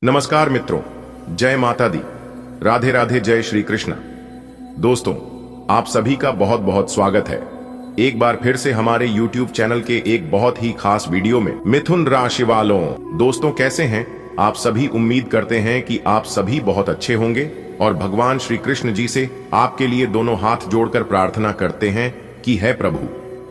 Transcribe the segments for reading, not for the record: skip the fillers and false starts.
नमस्कार मित्रों, जय माता दी, राधे राधे, जय श्री कृष्ण। दोस्तों, आप सभी का बहुत बहुत स्वागत है एक बार फिर से हमारे YouTube चैनल के एक बहुत ही खास वीडियो में। मिथुन राशि वालों, दोस्तों कैसे हैं आप सभी? उम्मीद करते हैं कि आप सभी बहुत अच्छे होंगे और भगवान श्री कृष्ण जी से आपके लिए दोनों हाथ जोड़कर प्रार्थना करते हैं कि है प्रभु,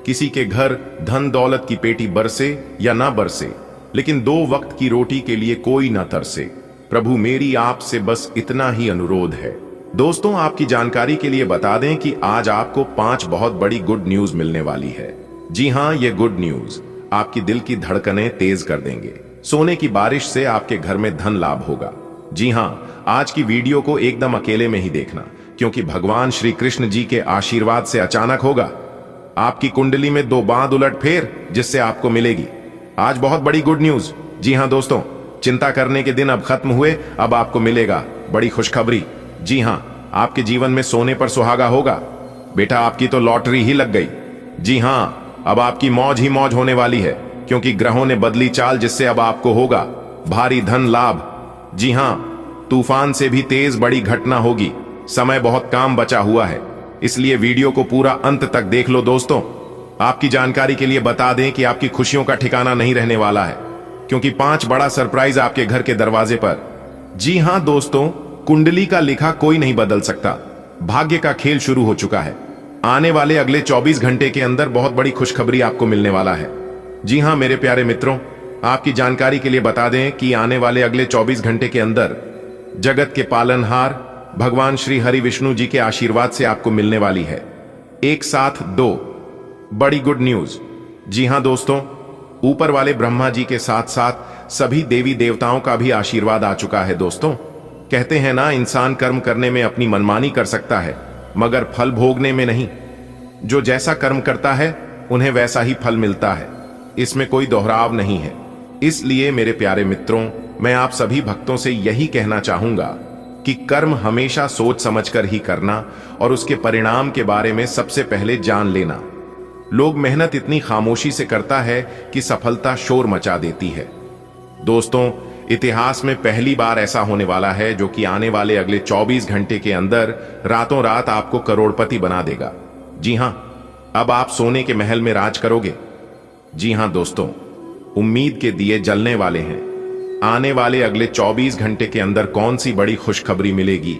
किसी के घर धन दौलत की पेटी बरसे या ना बरसे, लेकिन 2 वक्त की रोटी के लिए कोई ना तरसे। प्रभु, मेरी आपसे बस इतना ही अनुरोध है। दोस्तों, आपकी जानकारी के लिए बता दें कि आज आपको 5 बहुत बड़ी गुड न्यूज मिलने वाली है। जी हां, ये गुड न्यूज आपकी दिल की धड़कनें तेज कर देंगे। सोने की बारिश से आपके घर में धन लाभ होगा। जी हां, आज की वीडियो को एकदम अकेले में ही देखना, क्योंकि भगवान श्री कृष्ण जी के आशीर्वाद से अचानक होगा आपकी कुंडली में 2 बांध उलट फेर, जिससे आपको मिलेगी आज बहुत बड़ी गुड न्यूज। जी हां दोस्तों, चिंता करने के दिन अब खत्म हुए, अब आपको मिलेगा बड़ी खुशखबरी। जी हां, आपके जीवन में सोने पर सुहागा होगा। बेटा, आपकी तो लॉटरी ही लग गई। जी हां, अब आपकी मौज ही मौज होने वाली है, क्योंकि ग्रहों ने बदली चाल, जिससे अब आपको होगा भारी धन लाभ। जी हां, तूफान से भी तेज बड़ी घटना होगी। समय बहुत काम बचा हुआ है, इसलिए वीडियो को पूरा अंत तक देख लो। दोस्तों, आपकी जानकारी के लिए बता दें कि आपकी खुशियों का ठिकाना नहीं रहने वाला है, क्योंकि 5 बड़ा सरप्राइज आपके घर के दरवाजे पर। जी हां दोस्तों, कुंडली का लिखा कोई नहीं बदल सकता। भाग्य का खेल शुरू हो चुका है। आने वाले अगले 24 घंटे के अंदर बहुत बड़ी खुशखबरी आपको मिलने वाला है। जी हां मेरे प्यारे मित्रों, आपकी जानकारी के लिए बता दें कि आने वाले अगले 24 घंटे के अंदर जगत के पालनहार भगवान श्री हरि विष्णु जी के आशीर्वाद से आपको मिलने वाली है एक साथ 2 बड़ी गुड न्यूज। जी हां दोस्तों, ऊपर वाले ब्रह्मा जी के साथ साथ सभी देवी देवताओं का भी आशीर्वाद आ चुका है। दोस्तों, कहते हैं ना, इंसान कर्म करने में अपनी मनमानी कर सकता है, मगर फल भोगने में नहीं। जो जैसा कर्म करता है उन्हें वैसा ही फल मिलता है, इसमें कोई दोहराव नहीं है। इसलिए मेरे प्यारे मित्रों, मैं आप सभी भक्तों से यही कहना चाहूंगा कि कर्म हमेशा सोच समझकर ही करना और उसके परिणाम के बारे में सबसे पहले जान लेना। लोग मेहनत इतनी खामोशी से करता है कि सफलता शोर मचा देती है। दोस्तों, इतिहास में पहली बार ऐसा होने वाला है जो कि आने वाले अगले 24 घंटे के अंदर रातों रात आपको करोड़पति बना देगा। जी हां, अब आप सोने के महल में राज करोगे। जी हां दोस्तों, उम्मीद के दिए जलने वाले हैं। आने वाले अगले 24 घंटे के अंदर कौन सी बड़ी खुशखबरी मिलेगी,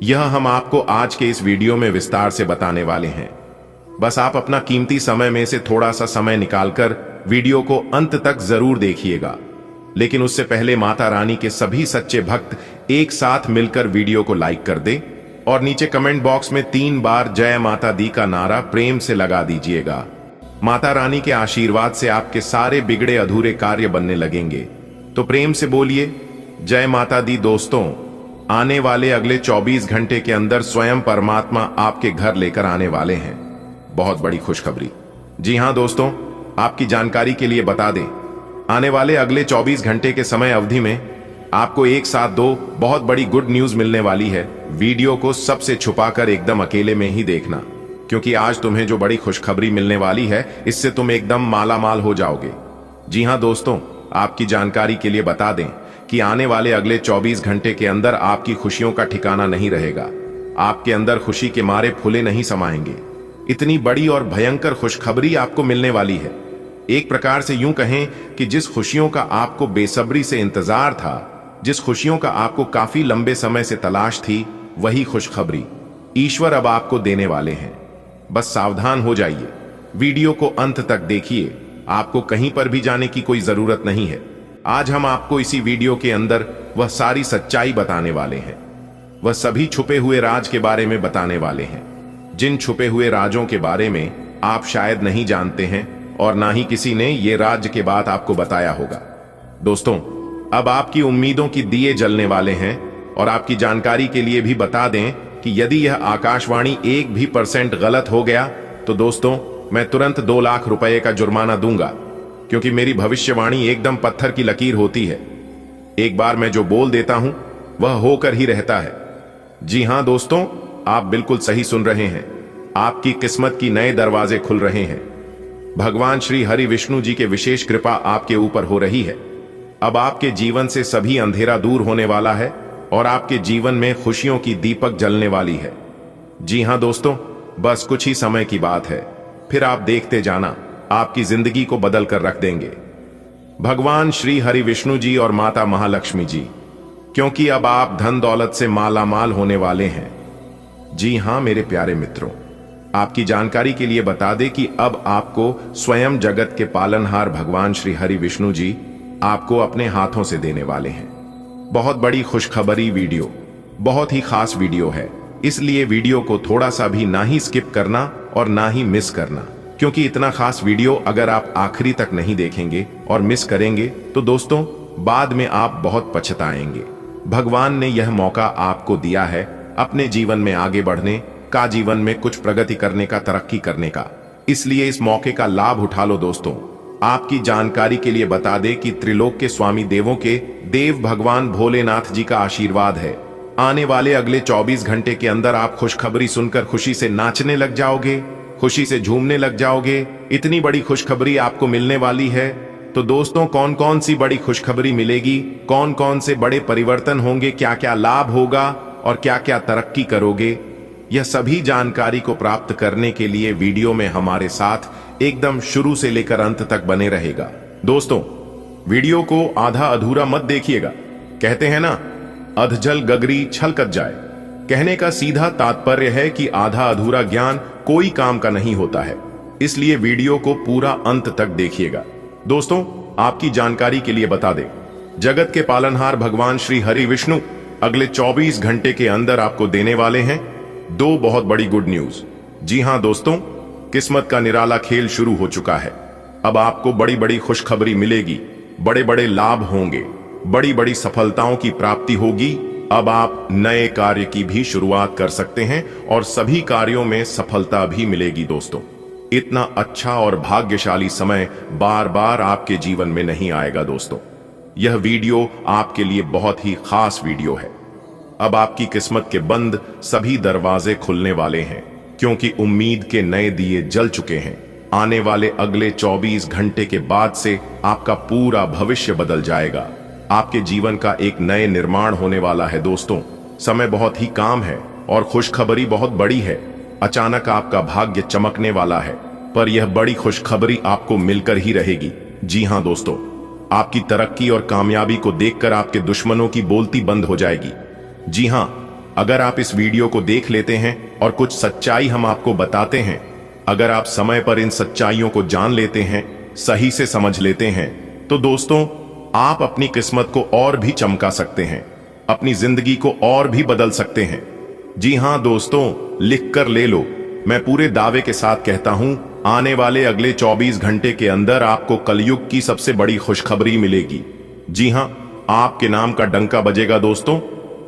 यह हम आपको आज के इस वीडियो में विस्तार से बताने वाले हैं। बस आप अपना कीमती समय में से थोड़ा सा समय निकालकर वीडियो को अंत तक जरूर देखिएगा। लेकिन उससे पहले माता रानी के सभी सच्चे भक्त एक साथ मिलकर वीडियो को लाइक कर दे और नीचे कमेंट बॉक्स में 3 बार जय माता दी का नारा प्रेम से लगा दीजिएगा। माता रानी के आशीर्वाद से आपके सारे बिगड़े अधूरे कार्य बनने लगेंगे, तो प्रेम से बोलिए जय माता दी। दोस्तों, आने वाले अगले 24 घंटे के अंदर स्वयं परमात्मा आपके घर लेकर आने वाले हैं बहुत बड़ी खुशखबरी। जी हां दोस्तों, आपकी जानकारी के लिए बता दें, आने वाले अगले 24 घंटे के समय अवधि में आपको एक साथ 2 बहुत बड़ी गुड न्यूज मिलने वाली है। वीडियो को सबसे छुपाकर एकदम अकेले में ही देखना, क्योंकि आज तुम्हें जो बड़ी खुशखबरी मिलने वाली है, इससे तुम एकदम माला माल हो जाओगे। जी हां दोस्तों, आपकी जानकारी के लिए बता दें कि आने वाले अगले 24 घंटे के अंदर आपकी खुशियों का ठिकाना नहीं रहेगा। आपके अंदर खुशी के मारे फूले नहीं समाएंगे। इतनी बड़ी और भयंकर खुशखबरी आपको मिलने वाली है। एक प्रकार से यूं कहें कि जिस खुशियों का आपको बेसब्री से इंतजार था, जिस खुशियों का आपको काफी लंबे समय से तलाश थी, वही खुशखबरी ईश्वर अब आपको देने वाले हैं। बस सावधान हो जाइए, वीडियो को अंत तक देखिए, आपको कहीं पर भी जाने की कोई जरूरत नहीं है। आज हम आपको इसी वीडियो के अंदर वह सारी सच्चाई बताने वाले हैं, वह सभी छुपे हुए राज के बारे में बताने वाले हैं, जिन छुपे हुए राजों के बारे में आप शायद नहीं जानते हैं और ना ही किसी ने ये राज के बात आपको बताया होगा। दोस्तों, अब आपकी उम्मीदों की दिए जलने वाले हैं और आपकी जानकारी के लिए भी बता दें कि यदि यह आकाशवाणी 1% भी गलत हो गया तो दोस्तों, मैं तुरंत 2 लाख रुपए का जुर्माना दूंगा, क्योंकि मेरी भविष्यवाणी एकदम पत्थर की लकीर होती है। एक बार मैं जो बोल देता हूं वह होकर ही रहता है। जी हां दोस्तों, आप बिल्कुल सही सुन रहे हैं। आपकी किस्मत की नए दरवाजे खुल रहे हैं। भगवान श्री हरि विष्णु जी के विशेष कृपा आपके ऊपर हो रही है। अब आपके जीवन से सभी अंधेरा दूर होने वाला है और आपके जीवन में खुशियों की दीपक जलने वाली है। जी हां दोस्तों, बस कुछ ही समय की बात है, फिर आप देखते जाना, आपकी जिंदगी को बदल कर रख देंगे भगवान श्री हरि विष्णु जी और माता महालक्ष्मी जी, क्योंकि अब आप धन दौलत से माला माल होने वाले हैं। जी हां मेरे प्यारे मित्रों, आपकी जानकारी के लिए बता दें कि अब आपको स्वयं जगत के पालनहार भगवान श्री हरि विष्णु जी आपको अपने हाथों से देने वाले हैं। बहुत बड़ी खुशखबरी वीडियो, बहुत ही खास वीडियो है, इसलिए वीडियो को थोड़ा सा भी ना ही स्किप करना और ना ही मिस करना, क्योंकि इतना खास वीडियो अगर आप आखिरी तक नहीं देखेंगे और मिस करेंगे तो दोस्तों बाद में आप बहुत पछताएंगे। भगवान ने यह मौका आपको दिया है अपने जीवन में आगे बढ़ने का, जीवन में कुछ प्रगति करने का, तरक्की करने का, इसलिए इस मौके का लाभ उठा लो दोस्तों। आपकी जानकारी के लिए बता दें कि त्रिलोक के स्वामी देवों के देव भगवान भोलेनाथ जी का आशीर्वाद है। आने वाले अगले 24 घंटे के अंदर आप खुशखबरी सुनकर खुशी से नाचने लग जाओगे, खुशी से झूमने लग जाओगे। इतनी बड़ी खुशखबरी आपको मिलने वाली है। तो दोस्तों कौन कौन सी बड़ी खुशखबरी मिलेगी, कौन कौन से बड़े परिवर्तन होंगे, क्या क्या लाभ होगा और क्या क्या तरक्की करोगे, यह सभी जानकारी को प्राप्त करने के लिए वीडियो में हमारे साथ एकदम शुरू से लेकर अंत तक बने रहेगा। दोस्तों वीडियो को आधा अधूरा मत देखिएगा। कहते हैं ना, अधजल गगरी छलकत जाए। कहने का सीधा तात्पर्य है कि आधा अधूरा ज्ञान कोई काम का नहीं होता है, इसलिए वीडियो को पूरा अंत तक देखिएगा। दोस्तों आपकी जानकारी के लिए बता दें, जगत के पालनहार भगवान श्री हरि विष्णु अगले 24 घंटे के अंदर आपको देने वाले हैं 2 बहुत बड़ी गुड न्यूज। जी हां दोस्तों, किस्मत का निराला खेल शुरू हो चुका है। अब आपको बड़ी बड़ी खुशखबरी मिलेगी, बड़े बड़े लाभ होंगे, बड़ी बड़ी सफलताओं की प्राप्ति होगी। अब आप नए कार्य की भी शुरुआत कर सकते हैं और सभी कार्यों में सफलता भी मिलेगी। दोस्तों इतना अच्छा और भाग्यशाली समय बार बार आपके जीवन में नहीं आएगा। दोस्तों यह वीडियो आपके लिए बहुत ही खास वीडियो है। अब आपकी किस्मत के बंद सभी दरवाजे खुलने वाले हैं, क्योंकि उम्मीद के नए दिए जल चुके हैं। आने वाले अगले 24 घंटे के बाद से आपका पूरा भविष्य बदल जाएगा। आपके जीवन का एक नए निर्माण होने वाला है। दोस्तों समय बहुत ही काम है और खुशखबरी बहुत बड़ी है। अचानक आपका भाग्य चमकने वाला है, पर यह बड़ी खुशखबरी आपको मिलकर ही रहेगी। जी हां दोस्तों, आपकी तरक्की और कामयाबी को देखकर आपके दुश्मनों की बोलती बंद हो जाएगी। जी हां, अगर आप इस वीडियो को देख लेते हैं और कुछ सच्चाई हम आपको बताते हैं, अगर आप समय पर इन सच्चाइयों को जान लेते हैं, सही से समझ लेते हैं, तो दोस्तों आप अपनी किस्मत को और भी चमका सकते हैं, अपनी जिंदगी को और भी बदल सकते हैं। जी हां दोस्तों, लिख कर ले लो। मैं पूरे दावे के साथ कहता हूं, आने वाले अगले 24 घंटे के अंदर आपको कलयुग की सबसे बड़ी खुशखबरी मिलेगी। जी हां, आपके नाम का डंका बजेगा। दोस्तों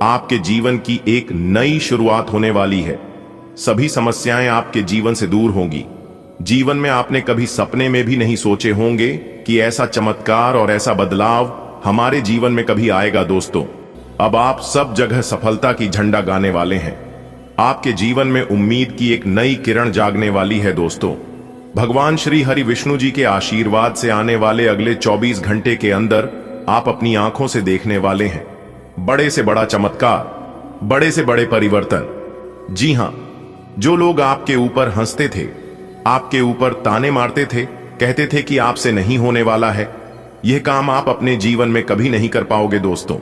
आपके जीवन की एक नई शुरुआत होने वाली है। सभी समस्याएं आपके जीवन से दूर होंगी। जीवन में आपने कभी सपने में भी नहीं सोचे होंगे कि ऐसा चमत्कार और ऐसा बदलाव हमारे जीवन में कभी आएगा। दोस्तों अब आप सब जगह सफलता की झंडा गाने वाले हैं। आपके जीवन में उम्मीद की एक नई किरण जागने वाली है। दोस्तों भगवान श्री हरि विष्णु जी के आशीर्वाद से आने वाले अगले 24 घंटे के अंदर आप अपनी आंखों से देखने वाले हैं बड़े से बड़ा चमत्कार, बड़े से बड़े परिवर्तन। जी हां, जो लोग आपके ऊपर हंसते थे, आपके ऊपर ताने मारते थे, कहते थे कि आपसे नहीं होने वाला है, यह काम आप अपने जीवन में कभी नहीं कर पाओगे, दोस्तों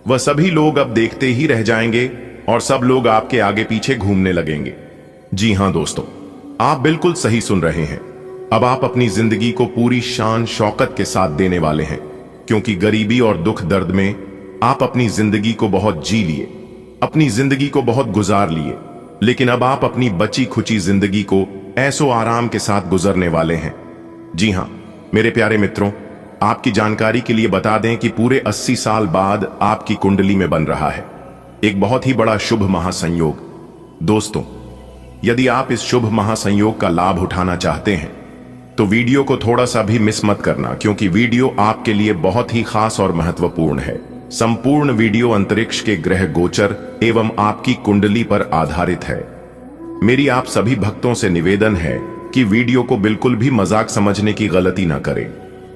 वह सभी लोग अब देखते ही रह जाएंगे और सब लोग आपके आगे पीछे घूमने लगेंगे। जी हां दोस्तों, आप बिल्कुल सही सुन रहे हैं। अब आप अपनी जिंदगी को पूरी शान शौकत के साथ देने वाले हैं, क्योंकि गरीबी और दुख दर्द में आप अपनी जिंदगी को बहुत जी लिए, अपनी जिंदगी को बहुत गुजार लिए, लेकिन अब आप अपनी बची खुची जिंदगी को ऐसो आराम के साथ गुजरने वाले हैं। जी हां मेरे प्यारे मित्रों, आपकी जानकारी के लिए बता दें कि पूरे 80 साल बाद आपकी कुंडली में बन रहा है एक बहुत ही बड़ा शुभ महासंयोग। दोस्तों यदि आप इस शुभ महासंयोग का लाभ उठाना चाहते हैं तो वीडियो को थोड़ा सा भी मिस मत करना, क्योंकि वीडियो आपके लिए बहुत ही खास और महत्वपूर्ण है। संपूर्ण वीडियो अंतरिक्ष के ग्रह गोचर एवं आपकी कुंडली पर आधारित है। मेरी आप सभी भक्तों से निवेदन है कि वीडियो को बिल्कुल भी मजाक समझने की गलती ना करें,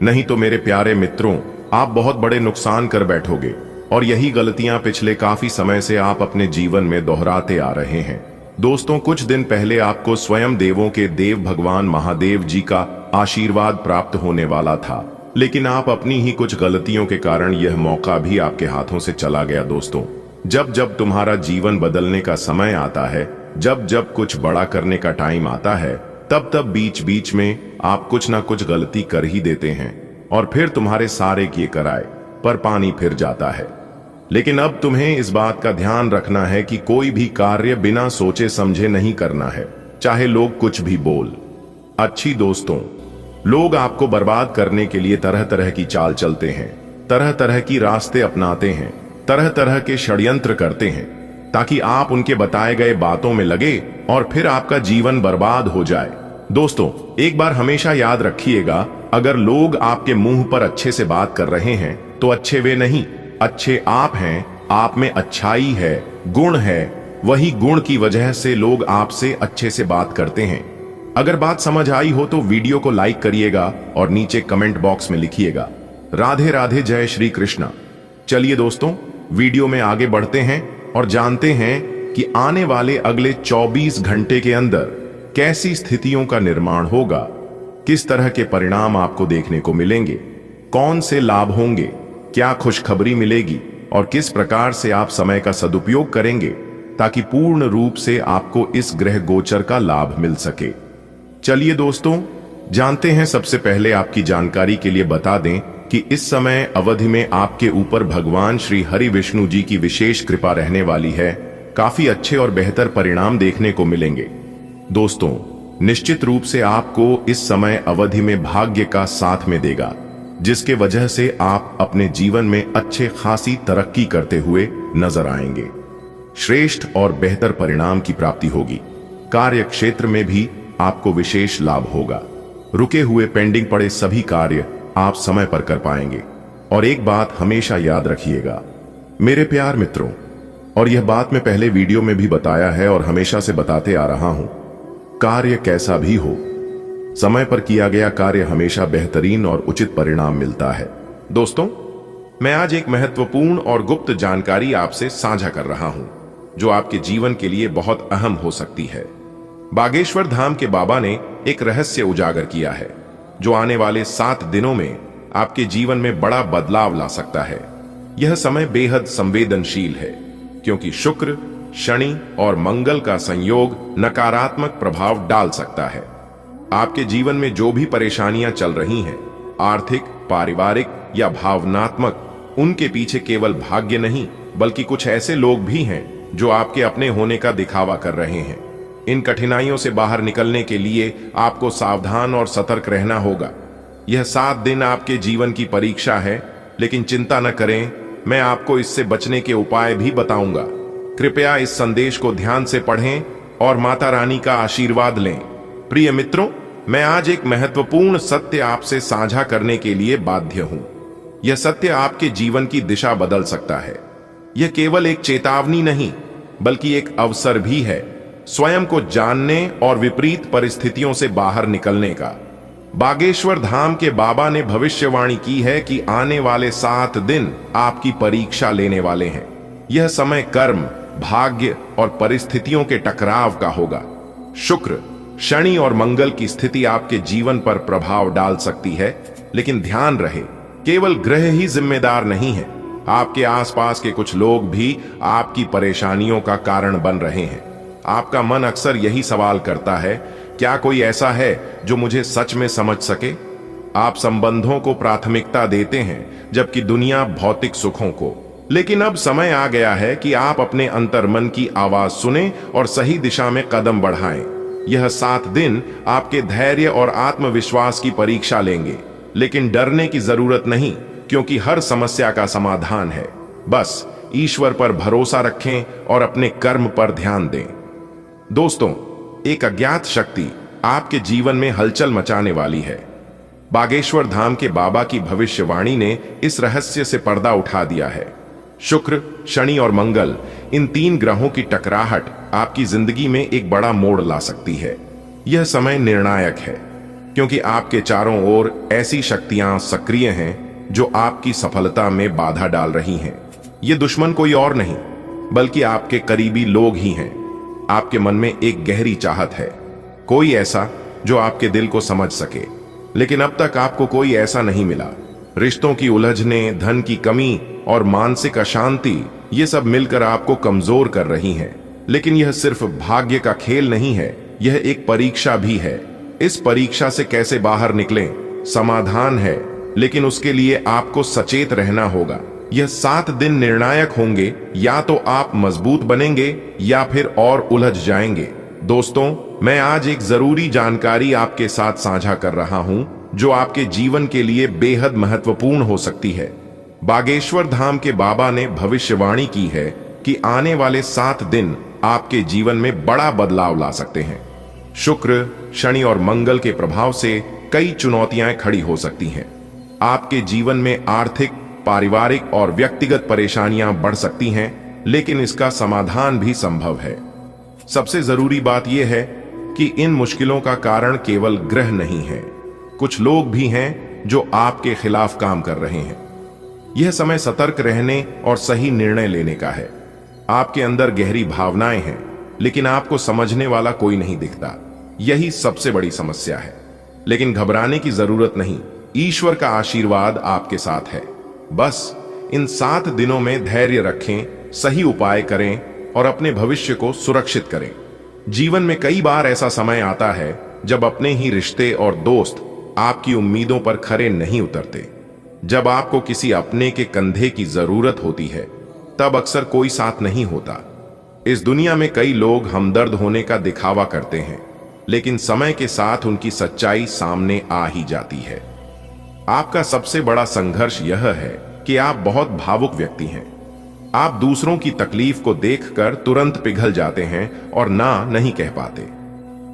नहीं तो मेरे प्यारे मित्रों आप बहुत बड़े नुकसान कर बैठोगे और यही गलतियां पिछले काफी समय से आप अपने जीवन में दोहराते आ रहे हैं। दोस्तों, कुछ दिन पहले आपको स्वयं देवों के देव भगवान महादेव जी का आशीर्वाद प्राप्त होने वाला था, लेकिन आप अपनी ही कुछ गलतियों के कारण यह मौका भी आपके हाथों से चला गया। दोस्तों, जब जब तुम्हारा जीवन बदलने का समय आता है, जब जब कुछ बड़ा करने का टाइम आता है, तब तब बीच बीच में आप कुछ ना कुछ गलती कर ही देते हैं और फिर तुम्हारे सारे किए कराए पर पानी फिर जाता है। लेकिन अब तुम्हें इस बात का ध्यान रखना है कि कोई भी कार्य बिना सोचे समझे नहीं करना है, चाहे लोग कुछ भी बोल। अच्छी दोस्तों, लोग आपको बर्बाद करने के लिए तरह तरह की चाल चलते हैं, तरह तरह की रास्ते अपनाते हैं, तरह तरह के षड्यंत्र करते हैं ताकि आप उनके बताए गए बातों में लगे और फिर आपका जीवन बर्बाद हो जाए। दोस्तों, एक बार हमेशा याद रखिएगा, अगर लोग आपके मुंह पर अच्छे से बात कर रहे हैं तो अच्छे वे नहीं, अच्छे आप हैं। आप में अच्छाई है, गुण है, वही गुण की वजह से लोग आपसे अच्छे से बात करते हैं। अगर बात समझ आई हो तो वीडियो को लाइक करिएगा और नीचे कमेंट बॉक्स में लिखिएगा राधे राधे, जय श्री कृष्णा। चलिए दोस्तों, वीडियो में आगे बढ़ते हैं और जानते हैं कि आने वाले अगले 24 घंटे के अंदर कैसी स्थितियों का निर्माण होगा, किस तरह के परिणाम आपको देखने को मिलेंगे, कौन से लाभ होंगे, क्या खुशखबरी मिलेगी और किस प्रकार से आप समय का सदुपयोग करेंगे ताकि पूर्ण रूप से आपको इस ग्रह गोचर का लाभ मिल सके। चलिए दोस्तों, जानते हैं। सबसे पहले आपकी जानकारी के लिए बता दें कि इस समय अवधि में आपके ऊपर भगवान श्री हरि विष्णु जी की विशेष कृपा रहने वाली है। काफी अच्छे और बेहतर परिणाम देखने को मिलेंगे। दोस्तों, निश्चित रूप से आपको इस समय अवधि में भाग्य का साथ में देगा, जिसके वजह से आप अपने जीवन में अच्छे खासी तरक्की करते हुए नजर आएंगे। श्रेष्ठ और बेहतर परिणाम की प्राप्ति होगी। कार्य क्षेत्र में भी आपको विशेष लाभ होगा। रुके हुए पेंडिंग पड़े सभी कार्य आप समय पर कर पाएंगे। और एक बात हमेशा याद रखिएगा मेरे प्यार मित्रों, और यह बात मैं पहले वीडियो में भी बताया है और हमेशा से बताते आ रहा हूं, कार्य कैसा भी हो, समय पर किया गया कार्य हमेशा बेहतरीन और उचित परिणाम मिलता है। दोस्तों, मैं आज एक महत्वपूर्ण और गुप्त जानकारी आपसे साझा कर रहा हूं, जो आपके जीवन के लिए बहुत अहम हो सकती है। बागेश्वर धाम के बाबा ने एक रहस्य उजागर किया है, जो आने वाले 7 दिनों में आपके जीवन में बड़ा बदलाव ला सकता है। यह समय बेहद संवेदनशील है, क्योंकि शुक्र, शनि और मंगल का संयोग नकारात्मक प्रभाव डाल सकता है। आपके जीवन में जो भी परेशानियां चल रही हैं, आर्थिक, पारिवारिक या भावनात्मक, उनके पीछे केवल भाग्य नहीं बल्कि कुछ ऐसे लोग भी हैं जो आपके अपने होने का दिखावा कर रहे हैं। इन कठिनाइयों से बाहर निकलने के लिए आपको सावधान और सतर्क रहना होगा। यह 7 दिन आपके जीवन की परीक्षा है, लेकिन चिंता न करें, मैं आपको इससे बचने के उपाय भी बताऊंगा। कृपया इस संदेश को ध्यान से पढ़ें और माता रानी का आशीर्वाद लें। प्रिय मित्रों, मैं आज एक महत्वपूर्ण सत्य आपसे साझा करने के लिए बाध्य हूं। यह सत्य आपके जीवन की दिशा बदल सकता है। यह केवल एक चेतावनी नहीं, बल्कि एक अवसर भी है स्वयं को जानने और विपरीत परिस्थितियों से बाहर निकलने का। बागेश्वर धाम के बाबा ने भविष्यवाणी की है कि आने वाले 7 दिन आपकी परीक्षा लेने वाले हैं। यह समय कर्म, भाग्य और परिस्थितियों के टकराव का होगा। शुक्र, शनि और मंगल की स्थिति आपके जीवन पर प्रभाव डाल सकती है, लेकिन ध्यान रहे, केवल ग्रह ही जिम्मेदार नहीं है। आपके आसपास के कुछ लोग भी आपकी परेशानियों का कारण बन रहे हैं। आपका मन अक्सर यही सवाल करता है, क्या कोई ऐसा है जो मुझे सच में समझ सके? आप संबंधों को प्राथमिकता देते हैं, जबकि दुनिया भौतिक सुखों को। लेकिन अब समय आ गया है कि आप अपने अंतर्मन की आवाज सुने और सही दिशा में कदम बढ़ाएं। यह 7 दिन आपके धैर्य और आत्मविश्वास की परीक्षा लेंगे, लेकिन डरने की जरूरत नहीं, क्योंकि हर समस्या का समाधान है। बस ईश्वर पर भरोसा रखें और अपने कर्म पर ध्यान दें। दोस्तों, एक अज्ञात शक्ति आपके जीवन में हलचल मचाने वाली है। बागेश्वर धाम के बाबा की भविष्यवाणी ने इस रहस्य से पर्दा उठा दिया है। शुक्र, शनि और मंगल, इन 3 ग्रहों की टकराहट आपकी जिंदगी में एक बड़ा मोड़ ला सकती है। यह समय निर्णायक है, क्योंकि आपके चारों ओर ऐसी शक्तियां सक्रिय हैं जो आपकी सफलता में बाधा डाल रही हैं। ये दुश्मन कोई और नहीं बल्कि आपके करीबी लोग ही हैं। आपके मन में एक गहरी चाहत है, कोई ऐसा जो आपके दिल को समझ सके, लेकिन अब तक आपको कोई ऐसा नहीं मिला। रिश्तों की उलझने, धन की कमी और मानसिक अशांति, ये सब मिलकर आपको कमजोर कर रही हैं। लेकिन यह सिर्फ भाग्य का खेल नहीं है, यह एक परीक्षा भी है। इस परीक्षा से कैसे बाहर निकलें, समाधान है, लेकिन उसके लिए आपको सचेत रहना होगा। यह 7 दिन निर्णायक होंगे, या तो आप मजबूत बनेंगे या फिर और उलझ जाएंगे। दोस्तों, मैं आज एक जरूरी जानकारी आपके साथ साझा कर रहा हूं जो आपके जीवन के लिए बेहद महत्वपूर्ण हो सकती है। बागेश्वर धाम के बाबा ने भविष्यवाणी की है कि आने वाले 7 दिन आपके जीवन में बड़ा बदलाव ला सकते हैं। शुक्र, शनि और मंगल के प्रभाव से कई चुनौतियां खड़ी हो सकती हैं। आपके जीवन में आर्थिक, पारिवारिक और व्यक्तिगत परेशानियां बढ़ सकती हैं, लेकिन इसका समाधान भी संभव है। सबसे जरूरी बात यह है कि इन मुश्किलों का कारण केवल ग्रह नहीं है, कुछ लोग भी हैं जो आपके खिलाफ काम कर रहे हैं। यह समय सतर्क रहने और सही निर्णय लेने का है। आपके अंदर गहरी भावनाएं हैं, लेकिन आपको समझने वाला कोई नहीं दिखता। यही सबसे बड़ी समस्या है। लेकिन घबराने की जरूरत नहीं, ईश्वर का आशीर्वाद आपके साथ है। बस इन 7 दिनों में धैर्य रखें, सही उपाय करें और अपने भविष्य को सुरक्षित करें। जीवन में कई बार ऐसा समय आता है जब अपने ही रिश्ते और दोस्त आपकी उम्मीदों पर खरे नहीं उतरते। जब आपको किसी अपने के कंधे की जरूरत होती है, तब अक्सर कोई साथ नहीं होता। इस दुनिया में कई लोग हमदर्द होने का दिखावा करते हैं, लेकिन समय के साथ उनकी सच्चाई सामने आ ही जाती है। आपका सबसे बड़ा संघर्ष यह है कि आप बहुत भावुक व्यक्ति हैं। आप दूसरों की तकलीफ को देखकर तुरंत पिघल जाते हैं और ना नहीं कह पाते।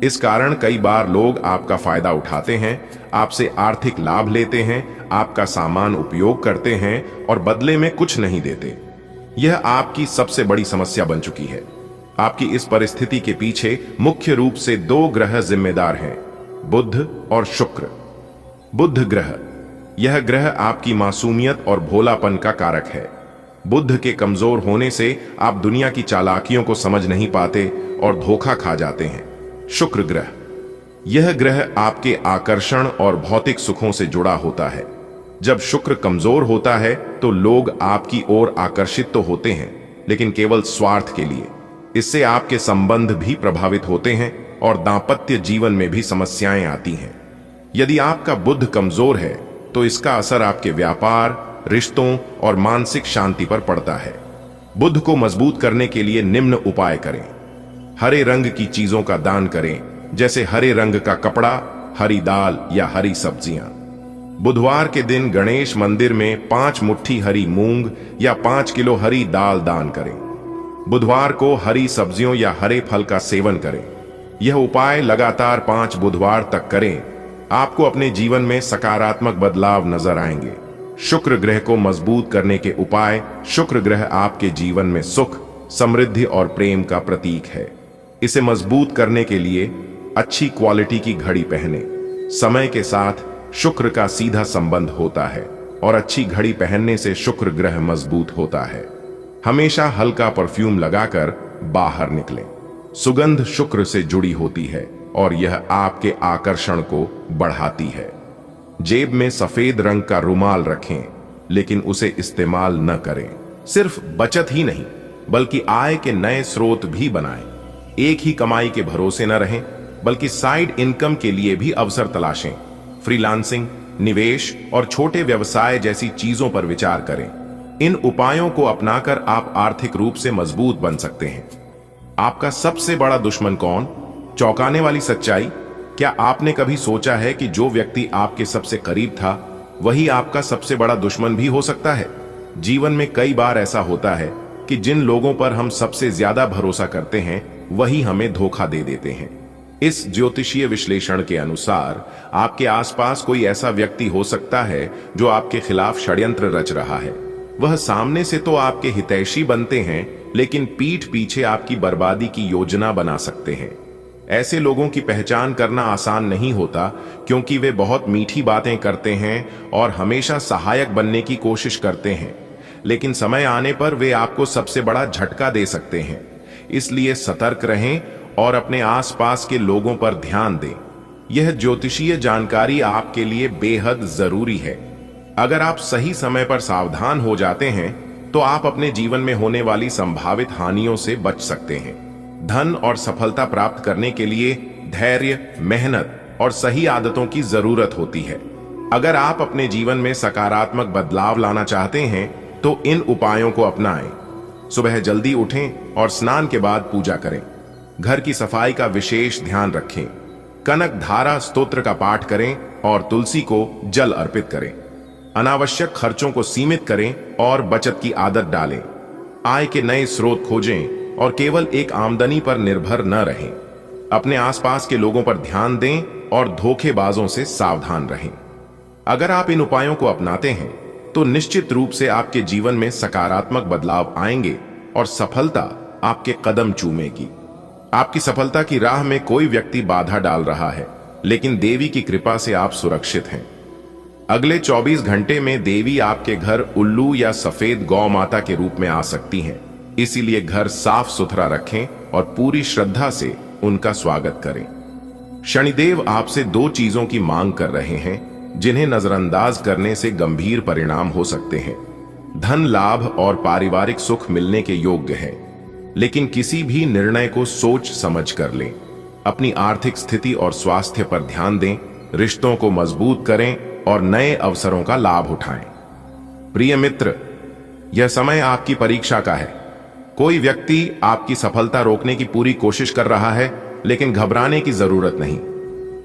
इस कारण कई बार लोग आपका फायदा उठाते हैं, आपसे आर्थिक लाभ लेते हैं, आपका सामान उपयोग करते हैं और बदले में कुछ नहीं देते। यह आपकी सबसे बड़ी समस्या बन चुकी है। आपकी इस परिस्थिति के पीछे मुख्य रूप से 2 ग्रह जिम्मेदार हैं, बुध और शुक्र। बुध ग्रह, यह ग्रह आपकी मासूमियत और भोलापन का कारक है। बुध के कमजोर होने से आप दुनिया की चालाकियों को समझ नहीं पाते और धोखा खा जाते हैं। शुक्र ग्रह, यह ग्रह आपके आकर्षण और भौतिक सुखों से जुड़ा होता है। जब शुक्र कमजोर होता है तो लोग आपकी ओर आकर्षित तो होते हैं, लेकिन केवल स्वार्थ के लिए। इससे आपके संबंध भी प्रभावित होते हैं और दांपत्य जीवन में भी समस्याएं आती हैं। यदि आपका बुध कमजोर है तो इसका असर आपके व्यापार, रिश्तों और मानसिक शांति पर पड़ता है। बुध को मजबूत करने के लिए निम्न उपाय करें। हरे रंग की चीजों का दान करें, जैसे हरे रंग का कपड़ा, हरी दाल या हरी सब्जियां। बुधवार के दिन गणेश मंदिर में 5 मुट्ठी हरी मूंग या 5 किलो हरी दाल दान करें। बुधवार को हरी सब्जियों या हरे फल का सेवन करें। यह उपाय लगातार 5 बुधवार तक करें। आपको अपने जीवन में सकारात्मक बदलाव नजर आएंगे। शुक्र ग्रह को मजबूत करने के उपाय। शुक्र ग्रह आपके जीवन में सुख, समृद्धि और प्रेम का प्रतीक है। इसे मजबूत करने के लिए अच्छी क्वालिटी की घड़ी पहने। समय के साथ शुक्र का सीधा संबंध होता है और अच्छी घड़ी पहनने से शुक्र ग्रह मजबूत होता है। हमेशा हल्का परफ्यूम लगाकर बाहर निकलें। सुगंध शुक्र से जुड़ी होती है और यह आपके आकर्षण को बढ़ाती है। जेब में सफेद रंग का रुमाल रखें, लेकिन उसे इस्तेमाल न करें। सिर्फ बचत ही नहीं, बल्कि आय के नए स्रोत भी बनाएं। एक ही कमाई के भरोसे न रहें, बल्कि साइड इनकम के लिए भी अवसर तलाशें। फ्रीलांसिंग, निवेश और छोटे व्यवसाय जैसी चीजों पर विचार करें। इन उपायों को अपनाकर आप आर्थिक रूप से मजबूत बन सकते हैं। आपका सबसे बड़ा दुश्मन कौन? चौंकाने वाली सच्चाई, क्या आपने कभी सोचा है कि जो व्यक्ति आपके सबसे करीब था, वही आपका सबसे बड़ा दुश्मन भी हो सकता है? जीवन में कई बार ऐसा होता है कि जिन लोगों पर हम सबसे ज्यादा भरोसा करते हैं, वही हमें धोखा दे देते हैं। इस ज्योतिषीय विश्लेषण के अनुसार आपके आसपास कोई ऐसा व्यक्ति हो सकता है जो आपके खिलाफ षड्यंत्र रच रहा है। वह सामने से तो आपके हितैषी बनते हैं, लेकिन पीठ पीछे आपकी बर्बादी की योजना बना सकते हैं। ऐसे लोगों की पहचान करना आसान नहीं होता, क्योंकि वे बहुत मीठी बातें करते हैं और हमेशा सहायक बनने की कोशिश करते हैं, लेकिन समय आने पर वे आपको सबसे बड़ा झटका दे सकते हैं। इसलिए सतर्क रहें और अपने आसपास के लोगों पर ध्यान दें। यह ज्योतिषीय जानकारी आपके लिए बेहद जरूरी है। अगर आप सही समय पर सावधान हो जाते हैं तो आप अपने जीवन में होने वाली संभावित हानियों से बच सकते हैं। धन और सफलता प्राप्त करने के लिए धैर्य, मेहनत और सही आदतों की जरूरत होती है। अगर आप अपने जीवन में सकारात्मक बदलाव लाना चाहते हैं तो इन उपायों को अपनाएं। सुबह जल्दी उठें और स्नान के बाद पूजा करें। घर की सफाई का विशेष ध्यान रखें। कनक धारा स्तोत्र का पाठ करें और तुलसी को जल अर्पित करें। अनावश्यक खर्चों को सीमित करें और बचत की आदत डालें। आय के नए स्रोत खोजें और केवल एक आमदनी पर निर्भर न रहें। अपने आसपास के लोगों पर ध्यान दें और धोखेबाजों से सावधान रहें। अगर आप इन उपायों को अपनाते हैं तो निश्चित रूप से आपके जीवन में सकारात्मक बदलाव आएंगे और सफलता आपके कदम चूमेगी। आपकी सफलता की राह में कोई व्यक्ति बाधा डाल रहा है, लेकिन देवी की कृपा से आप सुरक्षित हैं। अगले 24 घंटे में देवी आपके घर उल्लू या सफेद गौ माता के रूप में आ सकती हैं। इसीलिए घर साफ सुथरा रखें और पूरी श्रद्धा से उनका स्वागत करें। शनिदेव आपसे 2 चीजों की मांग कर रहे हैं जिन्हें नजरअंदाज करने से गंभीर परिणाम हो सकते हैं। धन लाभ और पारिवारिक सुख मिलने के योग्य है, लेकिन किसी भी निर्णय को सोच समझ कर लें। अपनी आर्थिक स्थिति और स्वास्थ्य पर ध्यान दें, रिश्तों को मजबूत करें और नए अवसरों का लाभ उठाएं। प्रिय मित्र, यह समय आपकी परीक्षा का है। कोई व्यक्ति आपकी सफलता रोकने की पूरी कोशिश कर रहा है, लेकिन घबराने की जरूरत नहीं।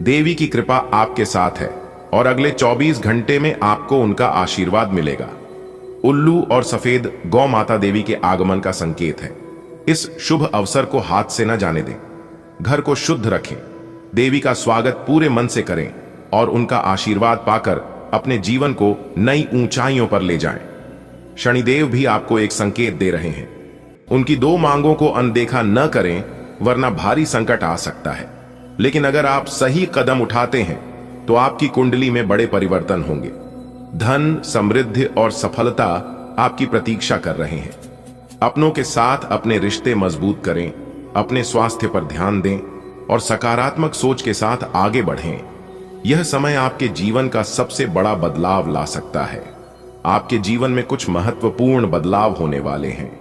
देवी की कृपा आपके साथ है और अगले 24 घंटे में आपको उनका आशीर्वाद मिलेगा। उल्लू और सफेद गौ माता देवी के आगमन का संकेत है। इस शुभ अवसर को हाथ से न जाने दें। घर को शुद्ध रखें, देवी का स्वागत पूरे मन से करें और उनका आशीर्वाद पाकर अपने जीवन को नई ऊंचाइयों पर ले जाएं। शनिदेव भी आपको एक संकेत दे रहे हैं। उनकी 2 मांगों को अनदेखा न करें, वरना भारी संकट आ सकता है। लेकिन अगर आप सही कदम उठाते हैं तो आपकी कुंडली में बड़े परिवर्तन होंगे। धन, समृद्धि और सफलता आपकी प्रतीक्षा कर रहे हैं। अपनों के साथ अपने रिश्ते मजबूत करें, अपने स्वास्थ्य पर ध्यान दें और सकारात्मक सोच के साथ आगे बढ़ें। यह समय आपके जीवन का सबसे बड़ा बदलाव ला सकता है। आपके जीवन में कुछ महत्वपूर्ण बदलाव होने वाले हैं।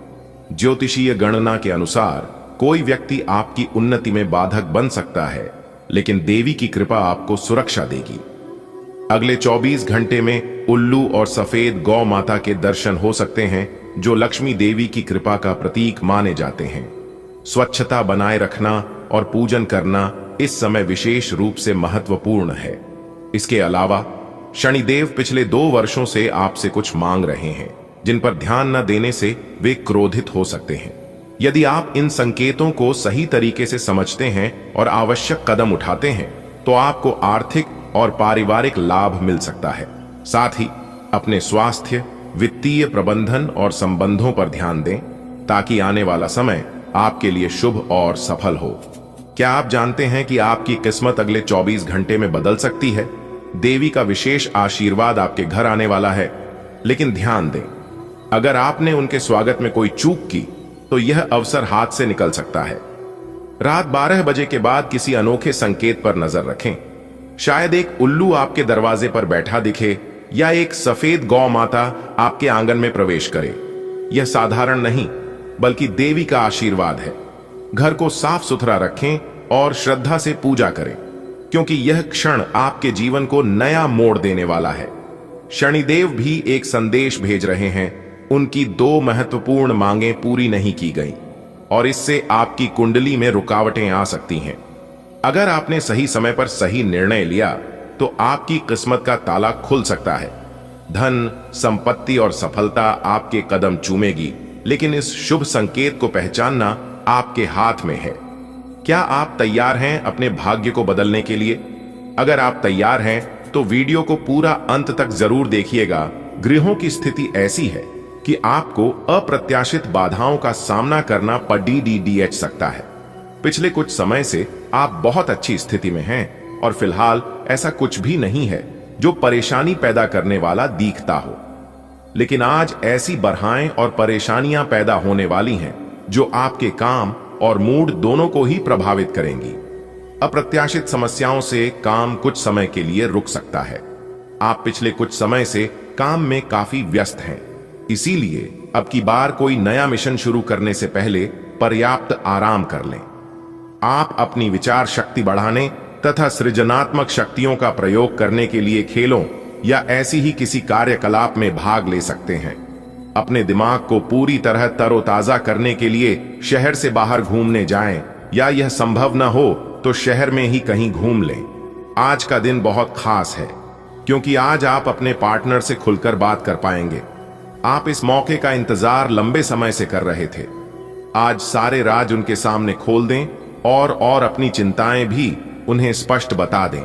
ज्योतिषीय गणना के अनुसार कोई व्यक्ति आपकी उन्नति में बाधक बन सकता है, लेकिन देवी की कृपा आपको सुरक्षा देगी। अगले 24 घंटे में उल्लू और सफेद गौ माता के दर्शन हो सकते हैं, जो लक्ष्मी देवी की कृपा का प्रतीक माने जाते हैं। स्वच्छता बनाए रखना और पूजन करना इस समय विशेष रूप से महत्वपूर्ण है। इसके अलावा शनिदेव पिछले 2 वर्षों से आपसे कुछ मांग रहे हैं, जिन पर ध्यान न देने से वे क्रोधित हो सकते हैं। यदि आप इन संकेतों को सही तरीके से समझते हैं और आवश्यक कदम उठाते हैं तो आपको आर्थिक और पारिवारिक लाभ मिल सकता है। साथ ही अपने स्वास्थ्य, वित्तीय प्रबंधन और संबंधों पर ध्यान दें, ताकि आने वाला समय आपके लिए शुभ और सफल हो। क्या आप जानते हैं कि आपकी किस्मत अगले 24 घंटे में बदल सकती है? देवी का विशेष आशीर्वाद आपके घर आने वाला है, लेकिन ध्यान दें, अगर आपने उनके स्वागत में कोई चूक की तो यह अवसर हाथ से निकल सकता है। रात 12 बजे के बाद किसी अनोखे संकेत पर नजर रखें। शायद एक उल्लू आपके दरवाजे पर बैठा दिखे या एक सफेद गौ माता आपके आंगन में प्रवेश करे। यह साधारण नहीं, बल्कि देवी का आशीर्वाद है। घर को साफ सुथरा रखें और श्रद्धा से पूजा करें, क्योंकि यह क्षण आपके जीवन को नया मोड़ देने वाला है। शनिदेव भी एक संदेश भेज रहे हैं। उनकी 2 महत्वपूर्ण मांगें पूरी नहीं की गई और इससे आपकी कुंडली में रुकावटें आ सकती हैं। अगर आपने सही समय पर सही निर्णय लिया तो आपकी किस्मत का ताला खुल सकता है। धन, संपत्ति और सफलता आपके कदम चूमेगी, लेकिन इस शुभ संकेत को पहचानना आपके हाथ में है। क्या आप तैयार हैं अपने भाग्य को बदलने के लिए? अगर आप तैयार हैं तो वीडियो को पूरा अंत तक जरूर देखिएगा। ग्रहों की स्थिति ऐसी है कि आपको अप्रत्याशित बाधाओं का सामना करना पड़ सकता है। पिछले कुछ समय से आप बहुत अच्छी स्थिति में हैं और फिलहाल ऐसा कुछ भी नहीं है जो परेशानी पैदा करने वाला दिखता हो। लेकिन आज ऐसी बरहाएं और परेशानियां पैदा होने वाली हैं जो आपके काम और मूड दोनों को ही प्रभावित करेंगी। अप्रत्याशित समस्याओं से काम कुछ समय के लिए रुक सकता है। आप पिछले कुछ समय से काम में काफी व्यस्त हैं, इसीलिए अब की बार कोई नया मिशन शुरू करने से पहले पर्याप्त आराम कर लें। आप अपनी विचार शक्ति बढ़ाने तथा सृजनात्मक शक्तियों का प्रयोग करने के लिए खेलों या ऐसी ही किसी कार्यकलाप में भाग ले सकते हैं। अपने दिमाग को पूरी तरह तरोताजा करने के लिए शहर से बाहर घूमने जाएं, या यह संभव न हो तो शहर में ही कहीं घूम लें। आज का दिन बहुत खास है क्योंकि आज आप अपने पार्टनर से खुलकर बात कर पाएंगे। आप इस मौके का इंतजार लंबे समय से कर रहे थे। आज सारे राज उनके सामने खोल दें और अपनी चिंताएं भी उन्हें स्पष्ट बता दें।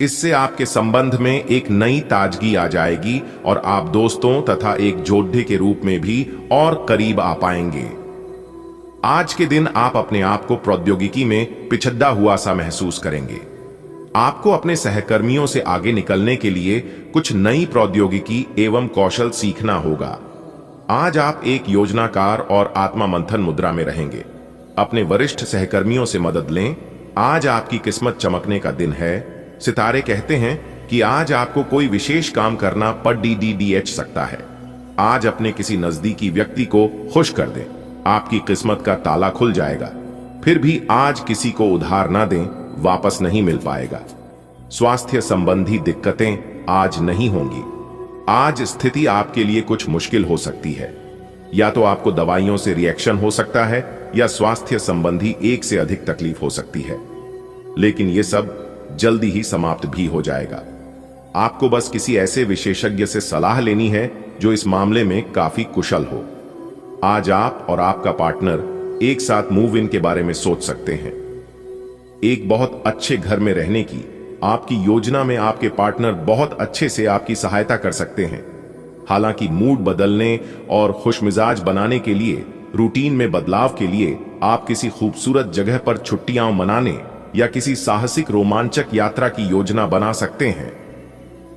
इससे आपके संबंध में एक नई ताजगी आ जाएगी और आप दोस्तों तथा एक जोड़े के रूप में भी और करीब आ पाएंगे। आज के दिन आप अपने आप को प्रौद्योगिकी में पिछड़ा हुआ सा महसूस करेंगे। आपको अपने सहकर्मियों से आगे निकलने के लिए कुछ नई प्रौद्योगिकी एवं कौशल सीखना होगा। आज आप एक योजनाकार और आत्मा मंथन मुद्रा में रहेंगे। अपने वरिष्ठ सहकर्मियों से मदद लें। आज आपकी किस्मत चमकने का दिन है। सितारे कहते हैं कि आज आपको कोई विशेष काम करना पड़ सकता है। आज अपने किसी नजदीकी व्यक्ति को खुश कर दें, आपकी किस्मत का ताला खुल जाएगा। फिर भी आज किसी को उधार ना दें, वापस नहीं मिल पाएगा। स्वास्थ्य संबंधी दिक्कतें आज नहीं होंगी। आज स्थिति आपके लिए कुछ मुश्किल हो सकती है। या तो आपको दवाइयों से रिएक्शन हो सकता है या स्वास्थ्य संबंधी एक से अधिक तकलीफ हो सकती है, लेकिन यह सब जल्दी ही समाप्त भी हो जाएगा। आपको बस किसी ऐसे विशेषज्ञ से सलाह लेनी है जो इस मामले में काफी कुशल हो। आज आप और आपका पार्टनर एक साथ मूव इन के बारे में सोच सकते हैं। एक बहुत अच्छे घर में रहने की आपकी योजना में आपके पार्टनर बहुत अच्छे से आपकी सहायता कर सकते हैं। हालांकि मूड बदलने और खुशमिजाज बनाने के लिए, रूटीन में बदलाव के लिए आप किसी खूबसूरत जगह पर छुट्टियां मनाने या किसी साहसिक रोमांचक यात्रा की योजना बना सकते हैं।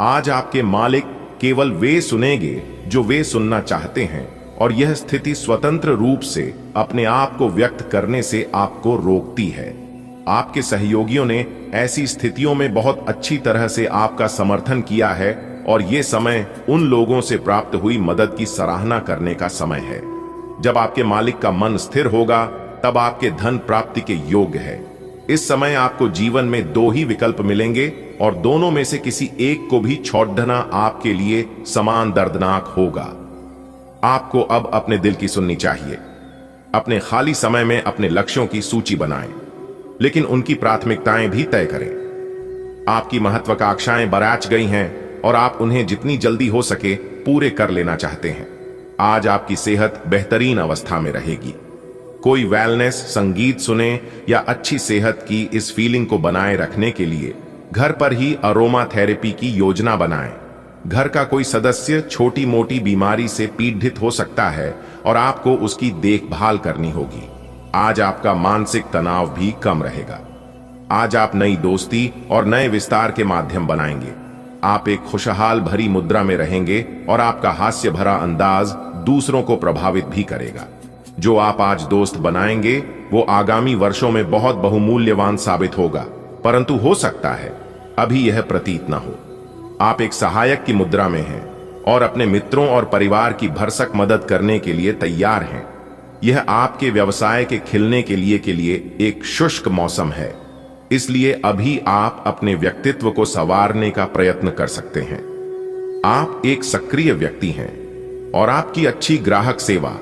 आज आपके मालिक केवल वे सुनेंगे जो वे सुनना चाहते हैं और यह स्थिति स्वतंत्र रूप से अपने आप को व्यक्त करने से आपको रोकती है। आपके सहयोगियों ने ऐसी स्थितियों में बहुत अच्छी तरह से आपका समर्थन किया है और यह समय उन लोगों से प्राप्त हुई मदद की सराहना करने का समय है। जब आपके मालिक का मन स्थिर होगा तब आपके धन प्राप्ति के योग्य है। इस समय आपको जीवन में दो ही विकल्प मिलेंगे और दोनों में से किसी एक को भी छोड़ना आपके लिए समान दर्दनाक होगा। आपको अब अपने दिल की सुननी चाहिए। अपने खाली समय में अपने लक्ष्यों की सूची बनाएं, लेकिन उनकी प्राथमिकताएं भी तय करें। आपकी महत्वाकांक्षाएं बराच गई हैं और आप उन्हें जितनी जल्दी हो सके पूरे कर लेना चाहते हैं। आज आपकी सेहत बेहतरीन अवस्था में रहेगी। कोई वेलनेस संगीत सुने या अच्छी सेहत की इस फीलिंग को बनाए रखने के लिए घर पर ही अरोमा थेरेपी की योजना बनाएं। घर का कोई सदस्य छोटी मोटी बीमारी से पीड़ित हो सकता है और आपको उसकी देखभाल करनी होगी। आज आपका मानसिक तनाव भी कम रहेगा। आज आप नई दोस्ती और नए विस्तार के माध्यम बनाएंगे। आप एक खुशहाल भरी मुद्रा में रहेंगे और आपका हास्य भरा अंदाज दूसरों को प्रभावित भी करेगा। जो आप आज दोस्त बनाएंगे वो आगामी वर्षों में बहुत बहुमूल्यवान साबित होगा, परंतु हो सकता है अभी यह प्रतीत न हो। आप एक सहायक की मुद्रा में हैं और अपने मित्रों और परिवार की भरसक मदद करने के लिए तैयार हैं। यह आपके व्यवसाय के खिलने के लिए एक शुष्क मौसम है, इसलिए अभी आप अपने व्यक्तित्व को संवारने का प्रयत्न कर सकते हैं। आप एक सक्रिय व्यक्ति हैं और आपकी अच्छी ग्राहक सेवा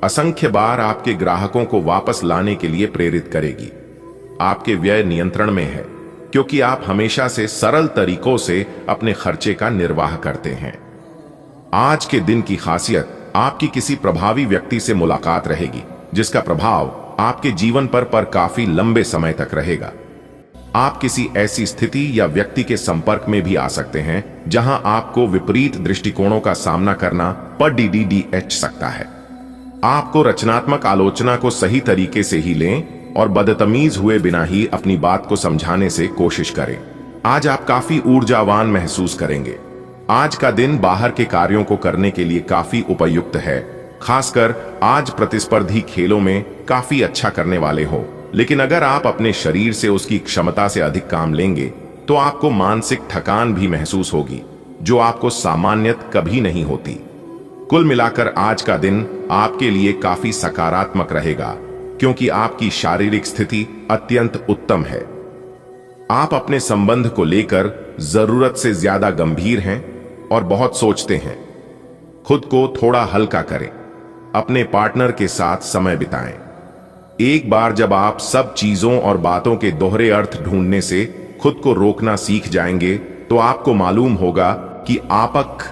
असंख्य बार आपके ग्राहकों को वापस लाने के लिए प्रेरित करेगी। आपके व्यय नियंत्रण में है क्योंकि आप हमेशा से सरल तरीकों से अपने खर्चे का निर्वाह करते हैं। आज के दिन की खासियत आपकी किसी प्रभावी व्यक्ति से मुलाकात रहेगी जिसका प्रभाव आपके जीवन पर काफी लंबे समय तक रहेगा। आप किसी ऐसी स्थिति या व्यक्ति के संपर्क में भी आ सकते हैं जहां आपको विपरीत दृष्टिकोणों का सामना करना पड़ सकता है। आपको रचनात्मक आलोचना को सही तरीके से ही लें और बदतमीज हुए बिना ही अपनी बात को समझाने से कोशिश करें। आज आप काफी ऊर्जावान महसूस करेंगे। आज का दिन बाहर के कार्यों को करने के लिए काफी उपयुक्त है। खासकर आज प्रतिस्पर्धी खेलों में काफी अच्छा करने वाले हो। लेकिन अगर आप अपने शरीर से उसकी क्षमता से अधिक काम लेंगे तो आपको मानसिक थकान भी महसूस होगी, जो आपको सामान्यतः कभी नहीं होती। कुल मिलाकर आज का दिन आपके लिए काफी सकारात्मक रहेगा, क्योंकि आपकी शारीरिक स्थिति अत्यंत उत्तम है। आप अपने संबंध को लेकर जरूरत से ज्यादा गंभीर हैं और बहुत सोचते हैं। खुद को थोड़ा हल्का करें, अपने पार्टनर के साथ समय बिताएं। एक बार जब आप सब चीजों और बातों के दोहरे अर्थ ढूंढने से खुद को रोकना सीख जाएंगे तो आपको मालूम होगा कि आपक